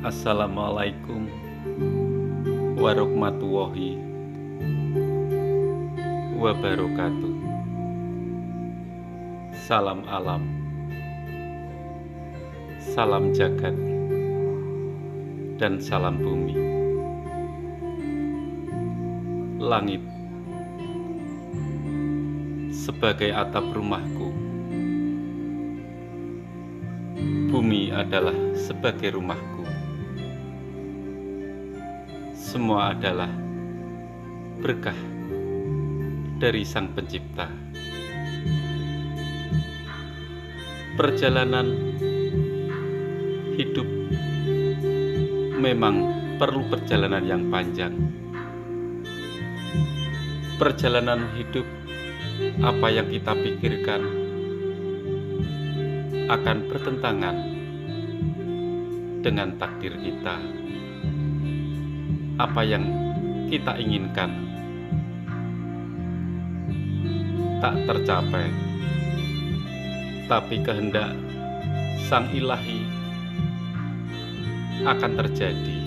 Assalamualaikum warahmatullahi wabarakatuh. Salam alam, salam jagat, dan salam bumi. Langit sebagai atap rumahku, bumi adalah sebagai rumahku. Semua adalah berkah dari Sang Pencipta. Perjalanan hidup memang perlu perjalanan yang panjang. Perjalanan hidup, apa yang kita pikirkan akan bertentangan dengan takdir kita. Apa yang kita inginkan tak tercapai, tapi kehendak Sang Ilahi akan terjadi.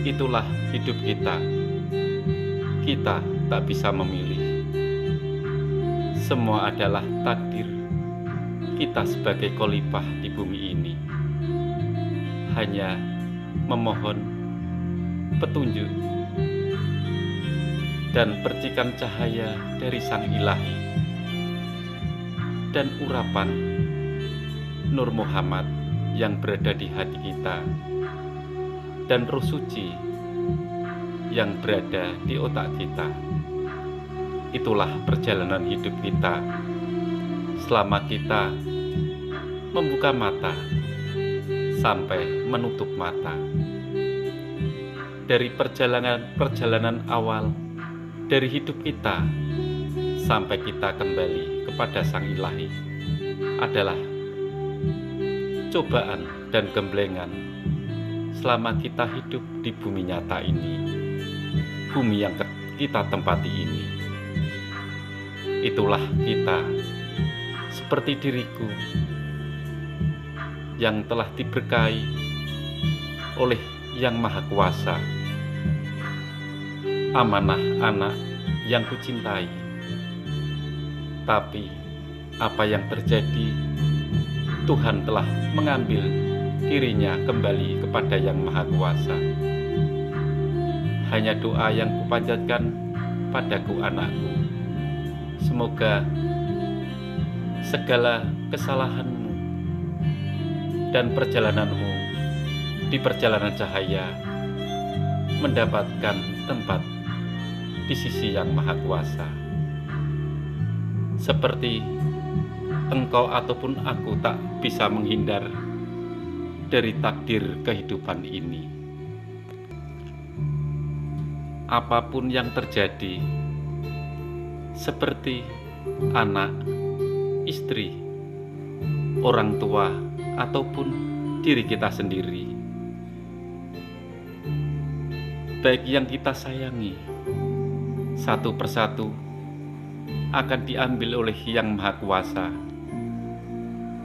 Itulah hidup kita. Kita tak bisa memilih. Semua adalah takdir kita sebagai khalifah di bumi ini. Hanya memohon petunjuk dan percikan cahaya dari Sang Ilahi dan urapan Nur Muhammad yang berada di hati kita dan Roh Suci yang berada di otak kita. Itulah perjalanan hidup kita selama kita membuka mata sampai menutup mata. Dari perjalanan awal dari hidup kita sampai kita kembali kepada Sang Ilahi adalah cobaan dan gemblengan selama kita hidup di bumi nyata ini, bumi yang kita tempati ini. Itulah kita, seperti diriku yang telah diberkahi oleh Yang Maha Kuasa, amanah anak yang kucintai. Tapi apa yang terjadi, Tuhan telah mengambil dirinya kembali kepada Yang Maha Kuasa. Hanya doa yang kupanjatkan padaku anakku, semoga segala kesalahanmu dan perjalananmu di perjalanan cahaya mendapatkan tempat di sisi Yang Maha Kuasa. Seperti engkau ataupun aku tak bisa menghindar dari takdir kehidupan ini. Apapun yang terjadi, seperti anak, istri, orang tua, ataupun diri kita sendiri, baik yang kita sayangi, satu persatu akan diambil oleh Yang Maha Kuasa.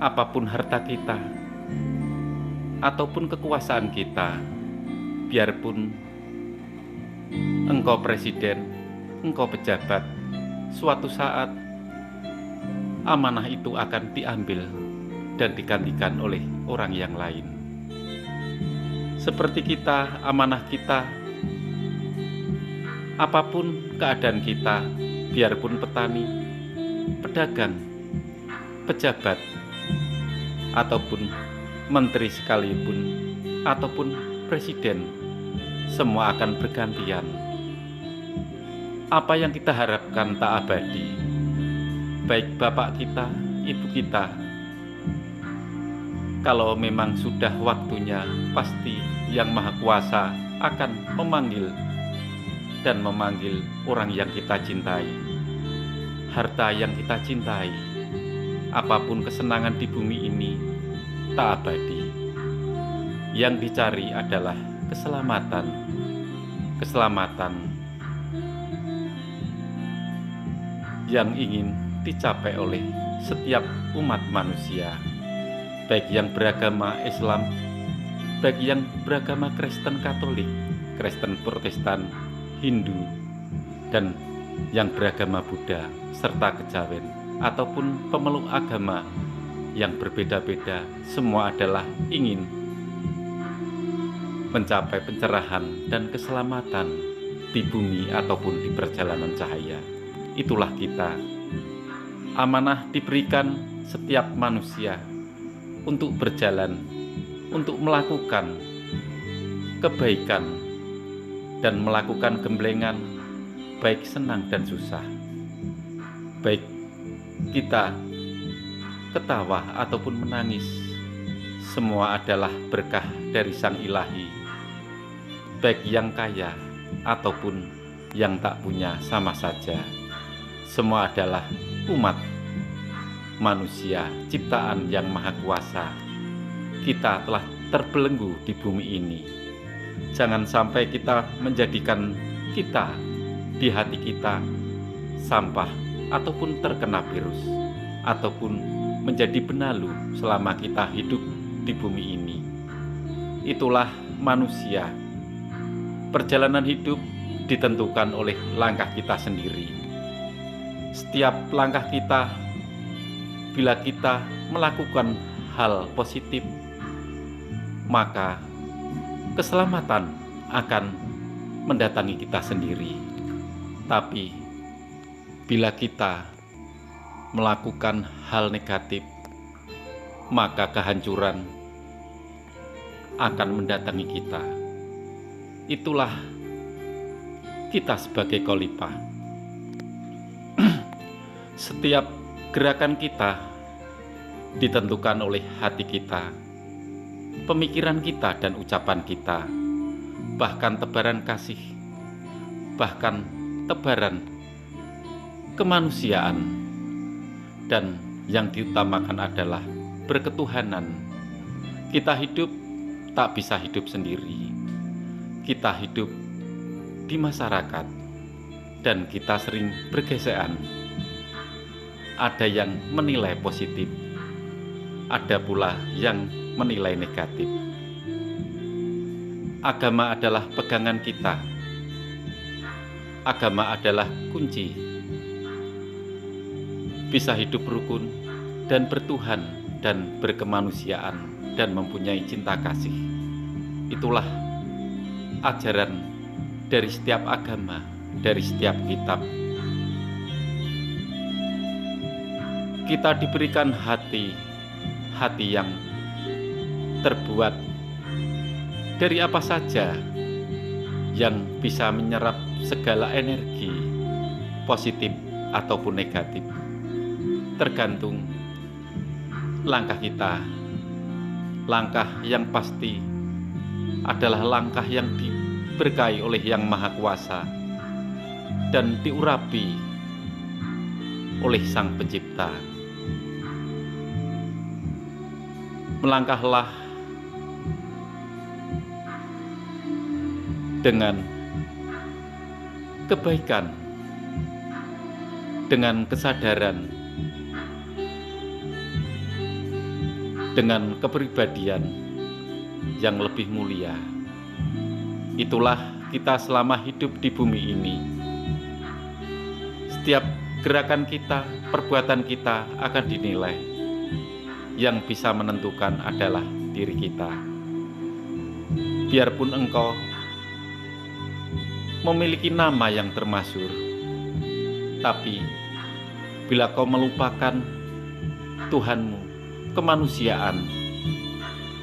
Apapun harta kita ataupun kekuasaan kita, biarpun engkau presiden, engkau pejabat, suatu saat amanah itu akan diambil dan digantikan oleh orang yang lain. Seperti kita, amanah kita, apapun keadaan kita, biarpun petani, pedagang, pejabat, ataupun menteri sekalipun, ataupun presiden, semua akan bergantian. Apa yang kita harapkan tak abadi, baik bapak kita, ibu kita. Kalau memang sudah waktunya, pasti Yang Maha Kuasa akan memanggil orang yang kita cintai, harta yang kita cintai. Apapun kesenangan di bumi ini tak abadi. Yang dicari adalah keselamatan yang ingin dicapai oleh setiap umat manusia. baik yang beragama Islam, baik yang beragama Kristen Katolik, Kristen Protestan, Hindu, dan yang beragama Buddha, serta kejawen, ataupun pemeluk agama yang berbeda-beda, semua adalah ingin mencapai pencerahan dan keselamatan di bumi ataupun di perjalanan cahaya. Itulah kita. Amanah diberikan setiap manusia untuk berjalan, untuk melakukan kebaikan dan melakukan gemblengan, baik senang dan susah, baik kita ketawa ataupun menangis, semua adalah berkah dari Sang Ilahi, baik yang kaya ataupun yang tak punya sama saja. Semua adalah umat manusia, ciptaan yang maha kuasa. Kita telah terbelenggu di bumi ini. Jangan sampai kita menjadikan kita, di hati kita, sampah ataupun terkena virus, ataupun menjadi benalu selama kita hidup di bumi ini. Itulah manusia. Perjalanan hidup ditentukan oleh langkah kita sendiri. Setiap langkah kita, bila kita melakukan hal positif, maka keselamatan akan mendatangi kita sendiri. Tapi bila kita melakukan hal negatif, maka kehancuran akan mendatangi kita. Itulah kita sebagai khalifah. Setiap gerakan kita ditentukan oleh hati kita, pemikiran kita dan ucapan kita, bahkan tebaran kasih, bahkan tebaran kemanusiaan, dan yang diutamakan adalah berketuhanan. Kita hidup tak bisa hidup sendiri. Kita hidup di masyarakat dan kita sering bergesekan. Ada yang menilai positif, ada pula yang menilai negatif. Agama adalah pegangan kita. Agama adalah kunci bisa hidup rukun dan bertuhan dan berkemanusiaan dan mempunyai cinta kasih. Itulah ajaran dari setiap agama, dari setiap kitab. Kita diberikan hati yang terbuat dari apa saja yang bisa menyerap segala energi positif ataupun negatif. Tergantung langkah kita. Langkah yang pasti adalah langkah yang diberkahi oleh Yang Maha Kuasa dan diurapi oleh Sang Pencipta. Melangkahlah dengan kebaikan, dengan kesadaran, dengan kepribadian yang lebih mulia. Itulah kita selama hidup di bumi ini. Setiap gerakan kita, perbuatan kita akan dinilai. Yang bisa menentukan adalah diri kita. Biarpun engkau memiliki nama yang termasyhur, tapi bila kau melupakan Tuhanmu, kemanusiaan,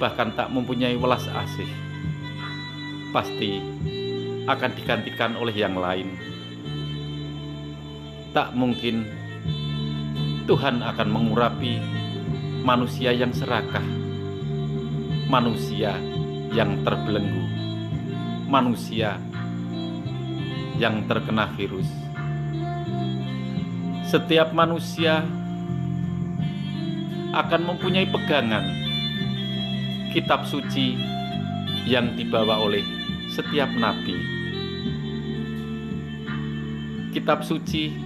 bahkan tak mempunyai welas asih, pasti akan digantikan oleh yang lain. Tak mungkin Tuhan akan mengurapi manusia yang serakah, manusia yang terbelenggu, manusia yang terkena virus. Setiap manusia akan mempunyai pegangan kitab suci yang dibawa oleh setiap nabi. Kitab suci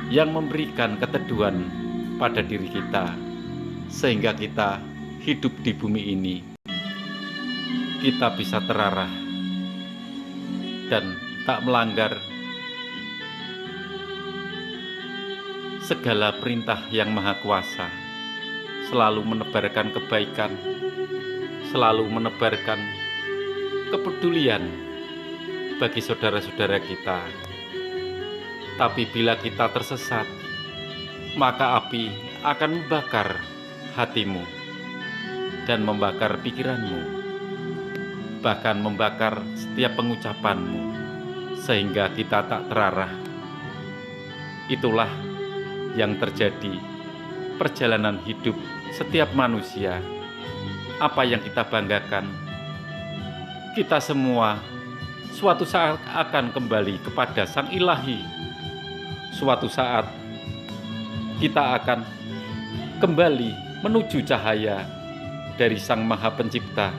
yang memberikan keteduhan pada diri kita, sehingga kita hidup di bumi ini, kita bisa terarah dan tak melanggar segala perintah yang maha kuasa, selalu menebarkan kebaikan, selalu menebarkan kepedulian bagi saudara-saudara kita. Tapi bila kita tersesat, maka api akan membakar hatimu dan membakar pikiranmu, bahkan membakar setiap pengucapanmu, sehingga kita tak terarah. Itulah yang terjadi perjalanan hidup setiap manusia. Apa yang kita banggakan, kita semua suatu saat akan kembali kepada Sang Ilahi. Suatu saat kita akan kembali menuju cahaya dari Sang Maha Pencipta.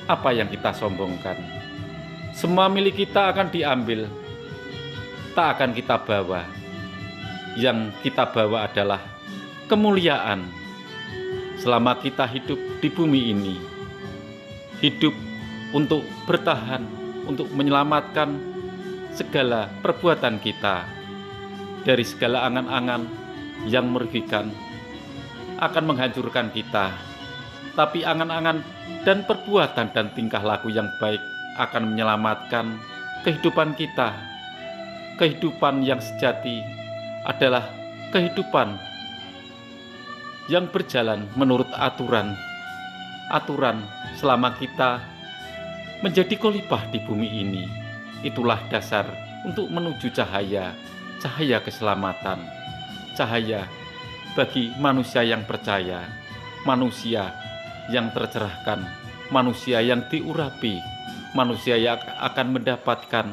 Apa yang kita sombongkan, semua milik kita akan diambil, tak akan kita bawa. Yang kita bawa adalah kemuliaan. Selama kita hidup di bumi ini, hidup untuk bertahan, untuk menyelamatkan segala perbuatan kita dari segala angan-angan yang merugikan, akan menghancurkan kita. Tapi angan-angan dan perbuatan dan tingkah laku yang baik akan menyelamatkan kehidupan kita. Kehidupan yang sejati adalah kehidupan yang berjalan menurut aturan selama kita menjadi khalifah di bumi ini. Itulah dasar untuk menuju cahaya keselamatan, cahaya bagi manusia yang percaya, manusia yang tercerahkan, manusia yang diurapi, manusia yang akan mendapatkan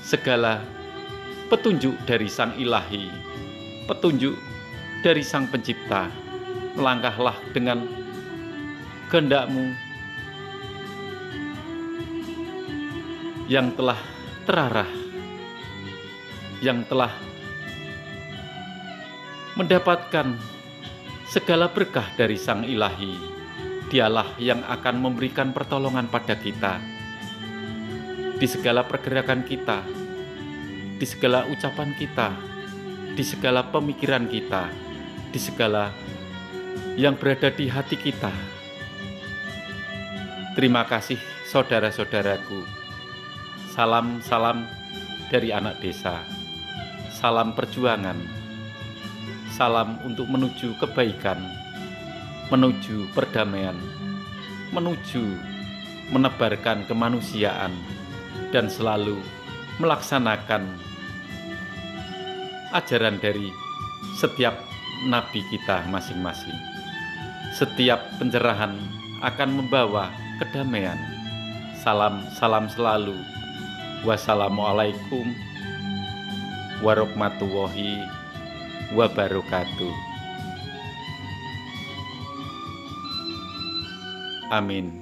segala petunjuk dari Sang Ilahi, petunjuk dari Sang Pencipta. Melangkahlah dengan kehendak-Mu yang telah terarah, yang telah mendapatkan segala berkah dari Sang Ilahi. Dialah yang akan memberikan pertolongan pada kita di segala pergerakan kita, di segala ucapan kita, di segala pemikiran kita, di segala yang berada di hati kita. Terima kasih saudara-saudaraku. Salam-salam dari anak desa. Salam perjuangan. Salam untuk menuju kebaikan, menuju perdamaian, menuju menebarkan kemanusiaan, dan selalu melaksanakan ajaran dari setiap nabi kita masing-masing. Setiap pencerahan akan membawa kedamaian. Salam selalu. Wassalamualaikum warahmatullahi wabarakatuh. Amin.